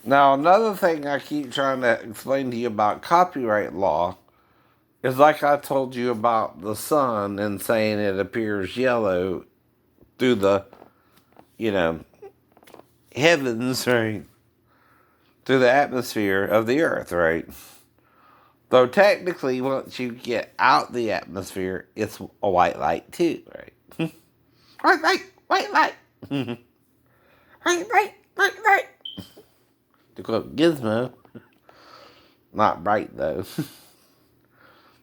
Now, another thing I keep trying to explain to you about copyright law is like I told you about the sun and saying it appears yellow through the, you know, heavens, right? Through the atmosphere of the earth, right? Though technically, once you get out the atmosphere, it's a white light too, right? White light, white light. White light, white light. To quote Gizmo, not bright though.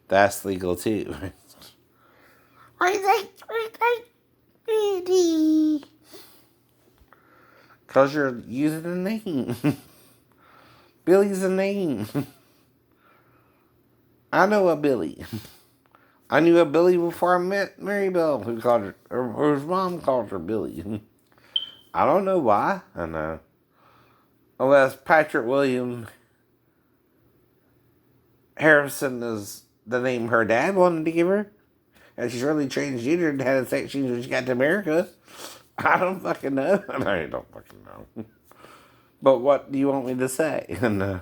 That's legal too. White light, white light, pretty. Because you're using a name. Billy's a name. I know a Billy. I knew a Billy before I met Mary Bell, who called her, or whose mom called her Billy. I don't know why. I know. Unless Patrick William Harrison is the name her dad wanted to give her. And she's really transgender and had a sex change when she got to America. I don't fucking know. I don't fucking know. But what do you want me to say? And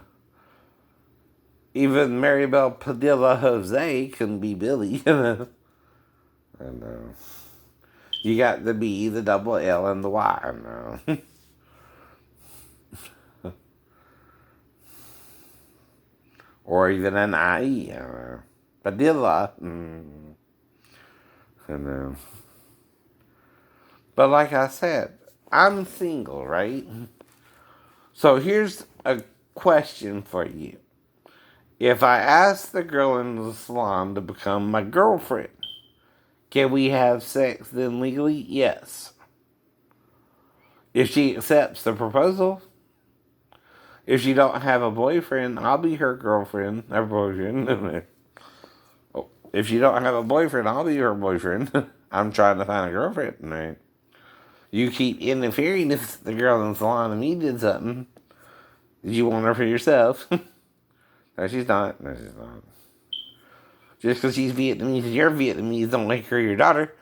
even Maribel Padilla Jose can be Billy. And you got the B, the double L, and the Y. Or even an IE. Padilla. And But like I said, I'm single, right? So here's a question for you. If I ask the girl in the salon to become my girlfriend, can we have sex then legally? Yes. If she accepts the proposal, if she don't have a boyfriend, I'll be her girlfriend, her boyfriend. If she don't have a boyfriend, I'll be her boyfriend. I'm trying to find a girlfriend, right? You keep interfering if the girl in the salon and me did something. You want her for yourself. No, she's not. No, she's not. Just because she's Vietnamese and you're Vietnamese don't make her your daughter.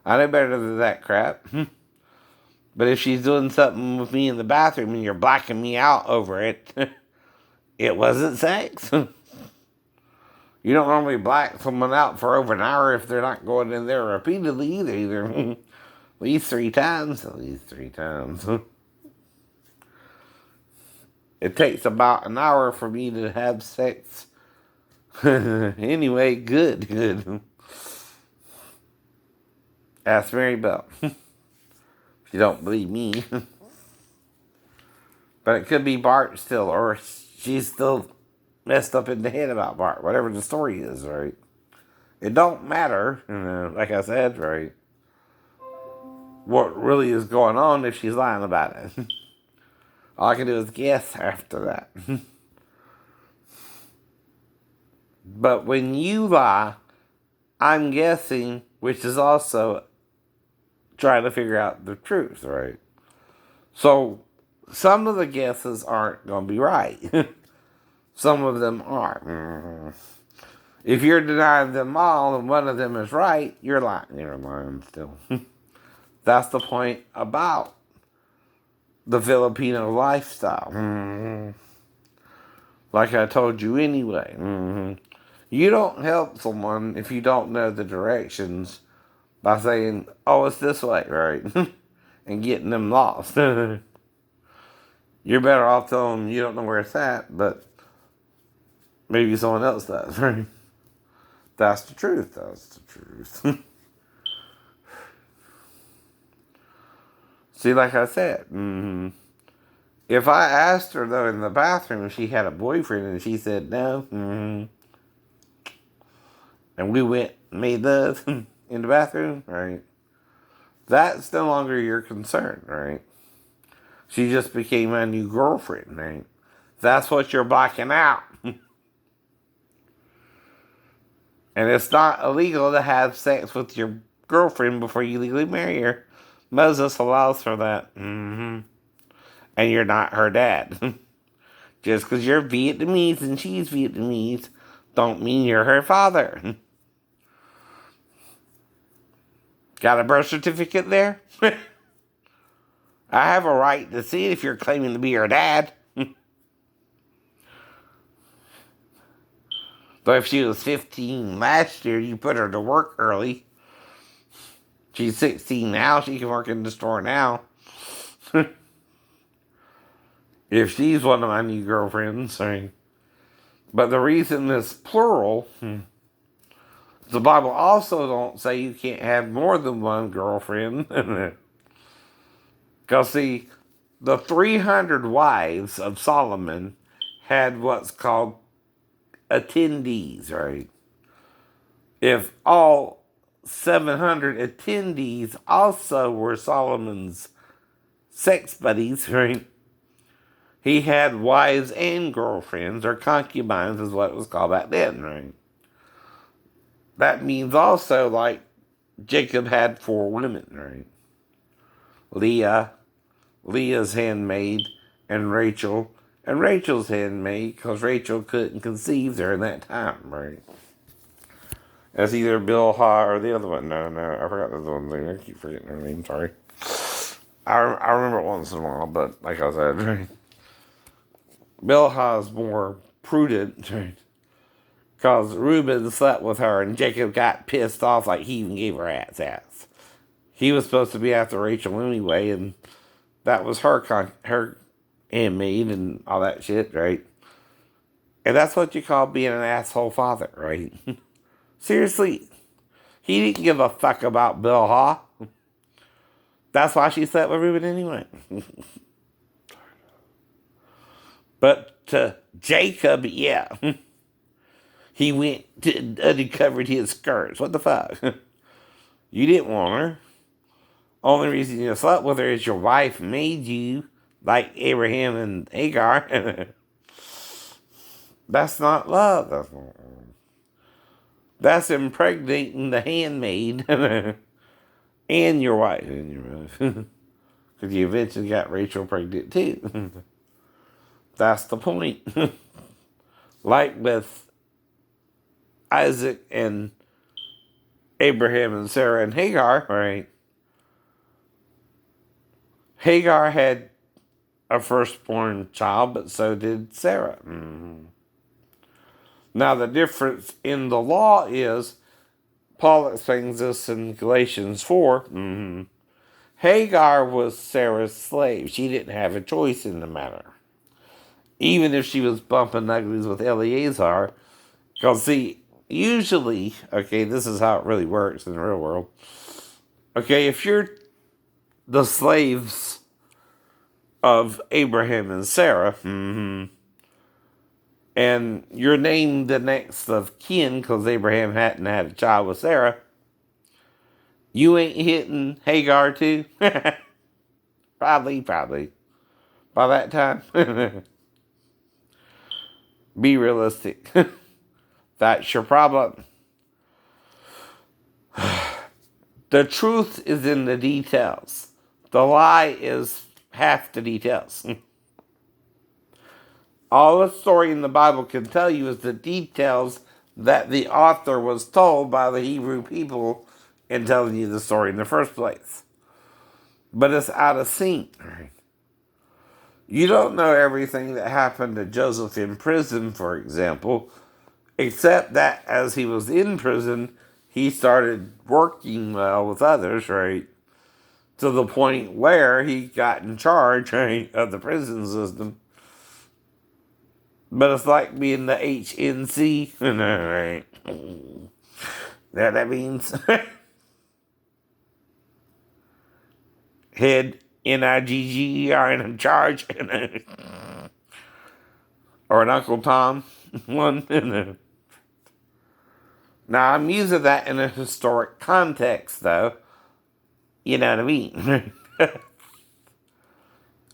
I know better than that crap. But if she's doing something with me in the bathroom and you're blacking me out over it, it wasn't sex. You don't normally black someone out for over an hour if they're not going in there repeatedly either. At least 3 times. At least 3 times. It takes about an hour for me to have sex. Anyway, good. Ask Mary Bell. If you don't believe me. But it could be Bart still, or she's still messed up in the head about Bart, whatever the story is, right? It don't matter, like I said, right? What really is going on if she's lying about it. All I can do is guess after that. But when you lie, I'm guessing, which is also trying to figure out the truth, right? So some of the guesses aren't going to be right. Some of them are. If you're denying them all and one of them is right, you're lying. You're lying still. That's the point about the Filipino lifestyle. Like I told you anyway. You don't help someone if you don't know the directions by saying, oh, it's this way, right? And getting them lost. You're better off telling them you don't know where it's at, but maybe someone else does, right? That's the truth. That's the truth. See, like I said, if I asked her, though, in the bathroom if she had a boyfriend and she said no, and we went and made love in the bathroom, right? That's no longer your concern, right? She just became my new girlfriend, right? That's what you're blocking out. And it's not illegal to have sex with your girlfriend before you legally marry her. Moses allows for that. And you're not her dad. Just because you're Vietnamese and she's Vietnamese, don't mean you're her father. Got a birth certificate there? I have a right to see it if you're claiming to be her dad. But if she was 15 last year, you put her to work early. She's 16 now. She can work in the store now. If she's one of my new girlfriends. But the reason it's plural, the Bible also don't say you can't have more than one girlfriend. Because, see, the 300 wives of Solomon had what's called attendees, right? If all 700 attendees also were Solomon's sex buddies, right? He had wives and girlfriends, or concubines is what it was called back then, right? That means also, like, Jacob had 4 women, right? Leah's handmaid, and Rachel's handmaid, because Rachel couldn't conceive during that time, right? That's either Bilhah or the other one. No, I forgot the other one's name. I keep forgetting her name, sorry. I remember it once in a while, but like I said, right? Bilhah is more prudent, right? Because Reuben slept with her, and Jacob got pissed off, like he even gave her ass. He was supposed to be after Rachel anyway, and that was her handmaid and all that shit, right? And that's what you call being an asshole father, right? Seriously, he didn't give a fuck about Bilhah. That's why she slept with Reuben anyway. But to Jacob, yeah. He went to uncovered his skirts. What the fuck? You didn't want her. Only reason you slept with her is your wife made you, like Abraham and Hagar. That's not love. That's impregnating the handmaid and your wife. Because you eventually got Rachel pregnant too. That's the point. Like with Isaac and Abraham and Sarah and Hagar, right? Hagar had a firstborn child, but so did Sarah. Now, the difference in the law is, Paul explains this in Galatians 4. Hagar was Sarah's slave. She didn't have a choice in the matter. Even if she was bumping uglies with Eleazar. Because, see, usually, okay, this is how it really works in the real world. Okay, if you're the slaves of Abraham and Sarah, and you're named the next of kin because Abraham hadn't had a child with Sarah, you ain't hitting Hagar too? Probably. By that time. Be realistic. That's your problem. The truth is in the details. The lie is half the details. All the story in the Bible can tell you is the details that the author was told by the Hebrew people in telling you the story in the first place. But it's out of sync. You don't know everything that happened to Joseph in prison, for example, except that as he was in prison, he started working well with others, right? To the point where he got in charge, right, of the prison system. But it's like being the HNC, right? That means head NIGGER in charge, or an Uncle Tom one. Now I'm using that in a historic context, though. You know what I mean?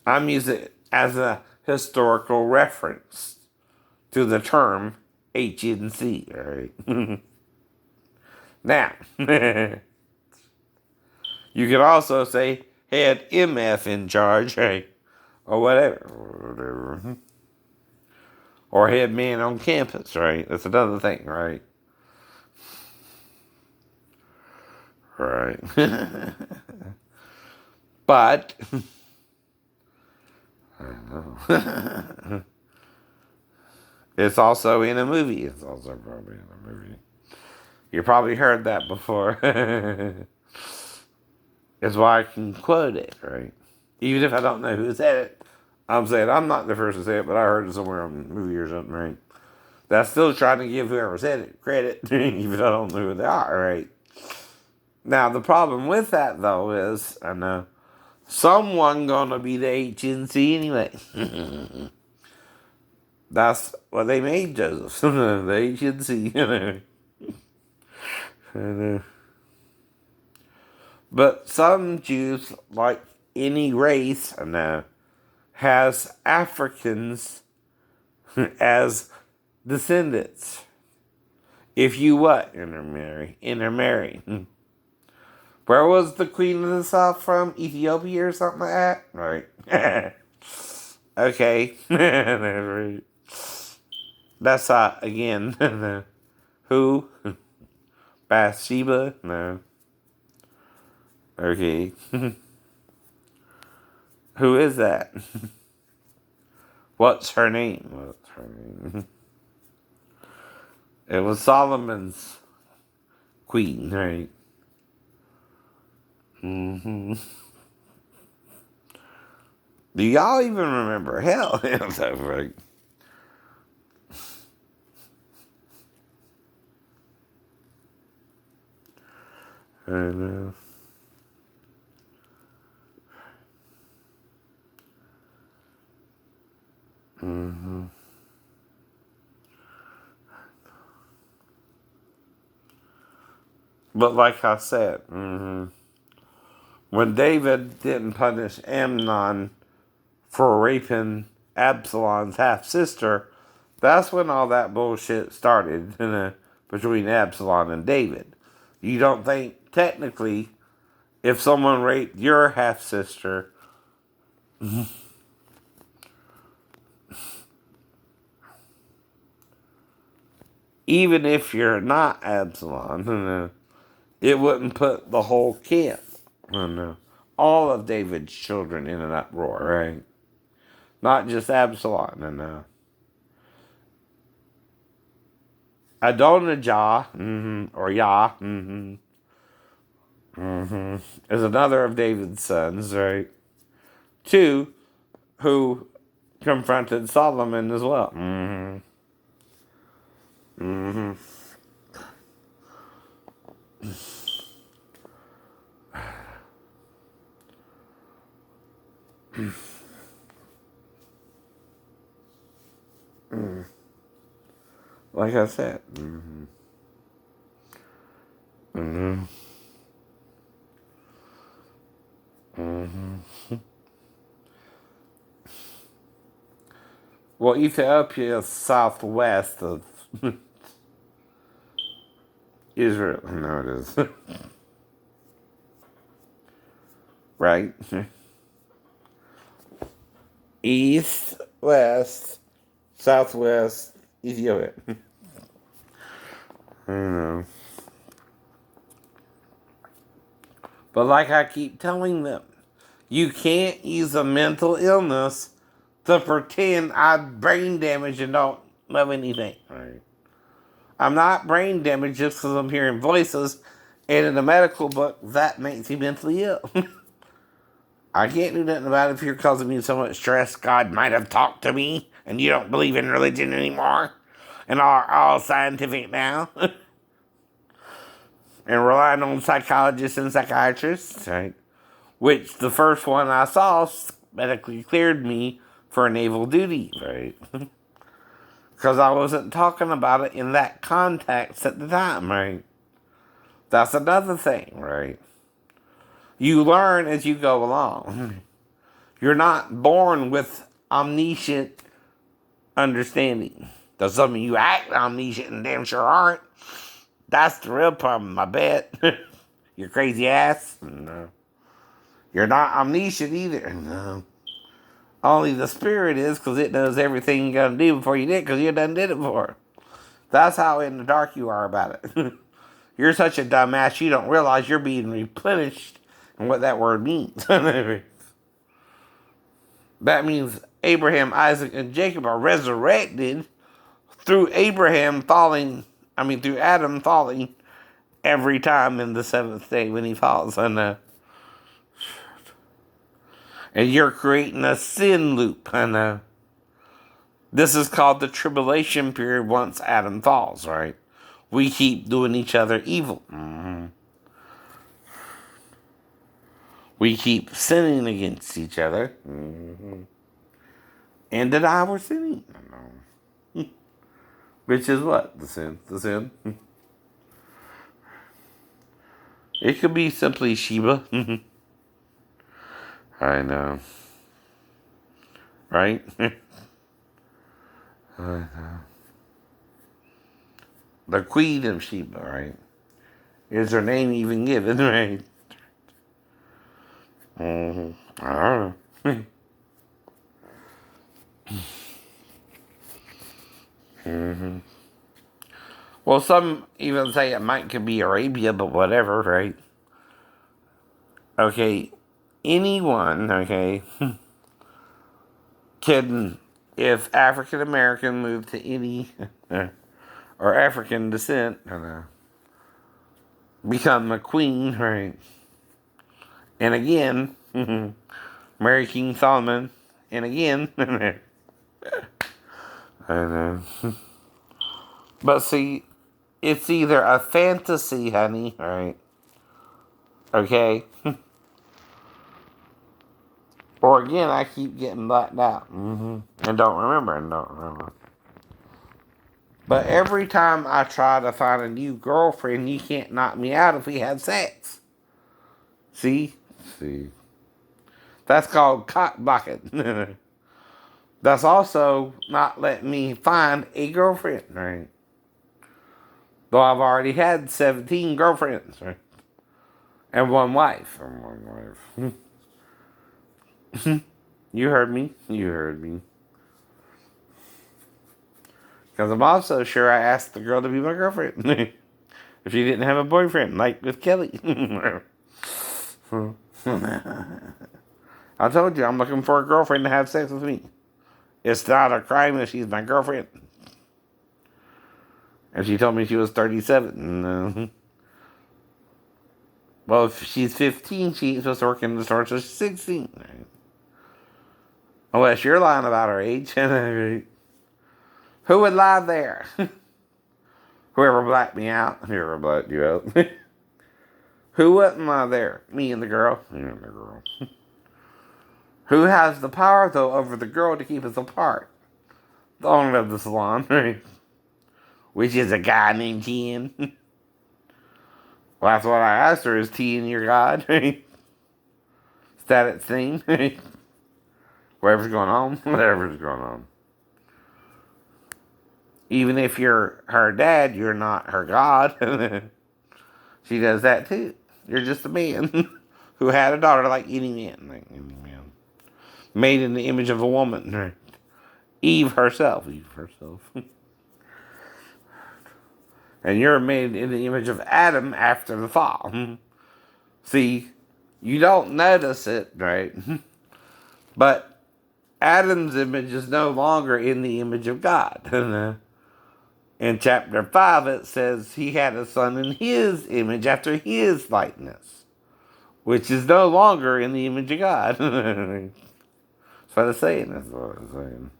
I'm using it as a historical reference to the term HNC, alright? Now, you could also say had MF in charge, right? Or whatever. Or head man on campus, right? That's another thing, right? Right. But It's also in a movie. It's also probably in a movie. You probably heard that before. It's why I can quote it, right? Even if I don't know who said it. I'm saying I'm not the first to say it, but I heard it somewhere on the movie or something, right? That's still trying to give whoever said it credit, even if I don't know who they are, right? Now, the problem with that, though, is, I know, someone gonna be the HNC anyway. That's what they made Joseph. The HNC, you know. And, but some Jews, like any race, I know, has Africans as descendants. If you what? Intermarry. Intermarry. Where was the Queen of the South from? Ethiopia or something like that? Right. Okay. That's again. Who? Bathsheba? No. Okay. Who is that? What's her name? What's her name? It was Solomon's queen, right? Hmm. Do y'all even remember? Hell, that's right. I know. Hmm. But like I said, when David didn't punish Amnon for raping Absalom's half sister, that's when all that bullshit started between Absalom and David. You don't think technically if someone raped your half sister, even if you're not Absalom, it wouldn't put the whole camp, all of David's children in an uproar, right? Not just Absalom, Adonijah, or Yah, is another of David's sons, right? Two, who confronted Solomon as well. Like I said. Well, Ethiopia is southwest of Israel. No, it is. Right? East, west, southwest, Ethiopia. I know. But like I keep telling them, you can't use a mental illness to pretend I'm brain damaged and don't know anything. Right? I'm not brain damaged just because I'm hearing voices, and in the medical book, that makes me mentally ill. I can't do nothing about it if you're causing me so much stress. God might have talked to me, and you don't believe in religion anymore, and are all scientific now, and relying on psychologists and psychiatrists, right? Which the first one I saw medically cleared me for naval duty, right? Because I wasn't talking about it in that context at the time, right? That's another thing, right? You learn as you go along. You're not born with omniscient understanding. Does some of you act omniscient and damn sure aren't? That's the real problem, I bet. You crazy ass? No. You're not omniscient either. No. Only the spirit is, because it knows everything you're going to do before you did, because you done did it before. That's how in the dark you are about it. You're such a dumbass, you don't realize you're being replenished and what that word means. That means Abraham, Isaac, and Jacob are resurrected through through Adam falling every time in the seventh day when he falls. And you're creating a sin loop. This is called the tribulation period once Adam falls, right? We keep doing each other evil. Mm-hmm. We keep sinning against each other. Mm-hmm. And deny we're sinning. Which is what? The sin. The sin. It could be simply Sheba. I know. Right? I know. The Queen of Sheba, right? Is her name even given, right? Mm-hmm. I don't know. Mm-hmm. Well, some even say it could be Arabia, but whatever, right? Okay, anyone, okay, can, if African American move to any, or African descent, become a queen, right? And again, marry King Solomon, and again, I know. But see, it's either a fantasy, honey, right? Okay? Or again, I keep getting blacked out. Mm-hmm. And don't remember. But every time I try to find a new girlfriend, you can't knock me out if we had sex. See? See. That's called cock blocking. That's also not letting me find a girlfriend, right? Though I've already had 17 girlfriends, right? And one wife. You heard me. You heard me. Because I'm also sure I asked the girl to be my girlfriend. If she didn't have a boyfriend, like with Kelly. I told you, I'm looking for a girlfriend to have sex with me. It's not a crime if she's my girlfriend. And she told me she was 37. Well, if she's 15, she's supposed to work in the store, so she's 16. Unless you're lying about her age. Who would lie there? Whoever blacked me out. Whoever blacked you out. Who wouldn't lie there? Me and the girl. Me and the girl. Who has the power, though, over the girl to keep us apart? The owner of the salon, right? Which is a guy named Tien. Well, that's what I asked her. Is Tien your God? Is that its thing? Whatever's going on. Whatever's going on. Even if you're her dad, you're not her God. She does that too. You're just a man who had a daughter like any man. Like any man. Made in the image of a woman. Right? Eve herself. And you're made in the image of Adam after the fall. See, you don't notice it, right? But Adam's image is no longer in the image of God. In chapter 5, it says he had a son in his image after his likeness, which is no longer in the image of God. That's what it's saying. That's what it's saying.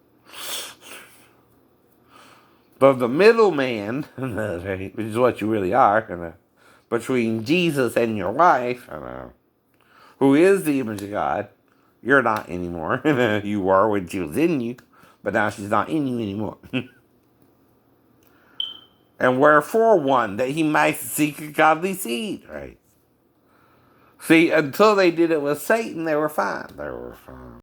But the middleman, which is what you really are, between Jesus and your wife, who is the image of God, you're not anymore. You were when she was in you, but now she's not in you anymore. And wherefore one, that he might seek a godly seed, right? See, until they did it with Satan, they were fine. They were fine.